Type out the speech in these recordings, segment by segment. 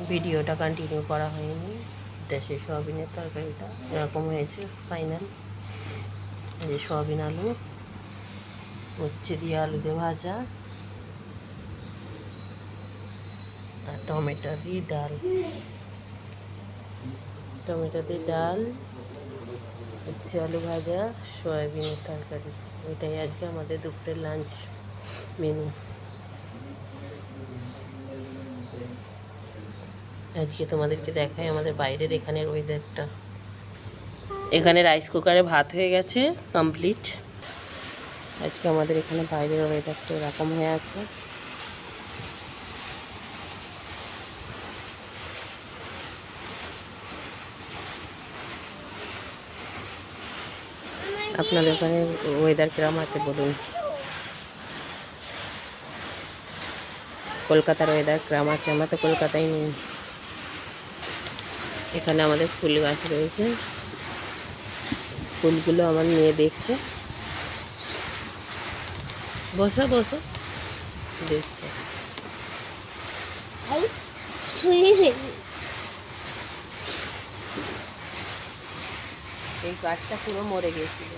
ভিডিওটা কন্টিনিউ করা হয়নি। দেশে সয়াবিনের তরকারিটা এরকম হয়েছে ফাইনাল। এই যে সয়াবিন আলু, উচ্ছে দিয়ে আলু দিয়ে ভাজা, আর টমেটো দিয়ে ডাল, উচ্ছে আলু ভাজা, সয়াবিনের তরকারি। এটাই আজকে আমাদের দুপুরের লাঞ্চ মেনু। আজকে তোমাদেরকে দেখাই আমাদের বাইরের এখানের ওয়েদারটা। এখানে রাইস কুকারে ভাত হয়ে গেছে কমপ্লিট। আজকে আমাদের এখানে বাইরের ওয়েদারটা এরকম হয়ে আছে। আপনাদের ওখানে ওয়েদার কিরকম আছে বলুন। কলকাতার ওয়েদার কিরকম আছে? আমরা তো কলকাতায় নেই। এখানে আমাদের ফুল গাছ রয়েছে, ফুলগুলো আমার মেয়ে দেখছে। বসো বসো, দেখছে। এই গাছটা পুরো মরে গিয়েছিল,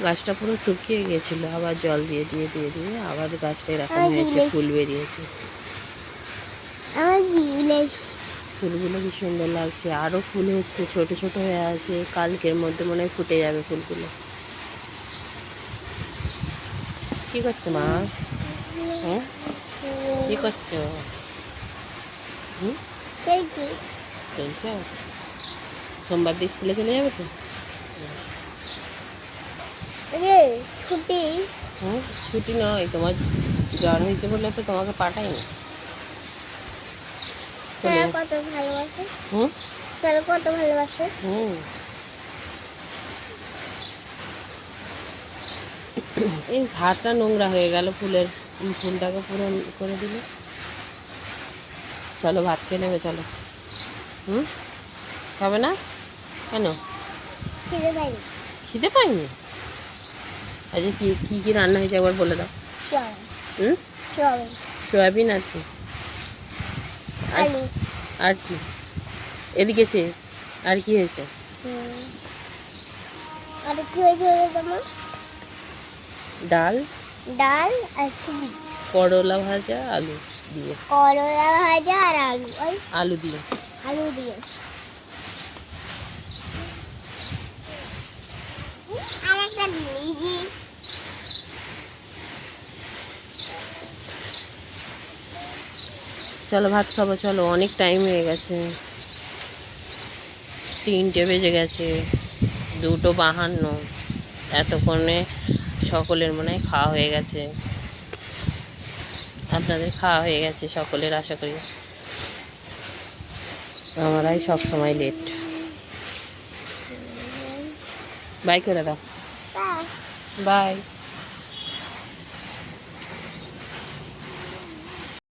গাছটা পুরো শুকিয়ে গিয়েছিল, আবার জল দিয়ে দিয়ে দিয়ে দিয়ে আবার গাছটা এরকম হয়েছে, ফুল বেরিয়েছে। ফুলগুলো কি সুন্দর লাগছে, আরও ফুল হচ্ছে, ছোট ছোট হয়ে আছে, কালকের মধ্যে মনে হয় ফুটে যাবে ফুলগুলো। কি করছো মা? হ্যাঁ, কি করছো? খেলছ? সোমবার দিয়ে স্কুলে চলে যাবে তো? ছুটি? ছুটি নয়, তোমার জ্বর হয়েছে বলে তো তোমাকে পাঠাইনি। কত ভালোবাসে, কত ভালোবাসে। এই হাতটা নোংরা হয়ে গেল, ফুলটাকে পুরো করে দিল। চলো ভাত খেয়ে নেবে, চলো। খাবে না কেন? খিদে পাইনি? আচ্ছা, কি কি রান্না হয়েছে একবার বলে দাও। সয়াবিন আর কি? আর কি এদিকে সে আর কি হয়েছে? ডাল আর করলা ভাজা, আলু দিয়ে। করলা ভাজা আর আলু দিয়ে। চলো ভাত খাবো, চলো। অনেক টাইম হয়ে গেছে, 3টে বেজে গেছে, 2:52। এতক্ষণে সকলের মনে হয় খাওয়া হয়ে গেছে। আপনাদের খাওয়া হয়ে গেছে সকলের, আশা করি। আমরাই সব সময় লেট। বাই করে দাও, বাই।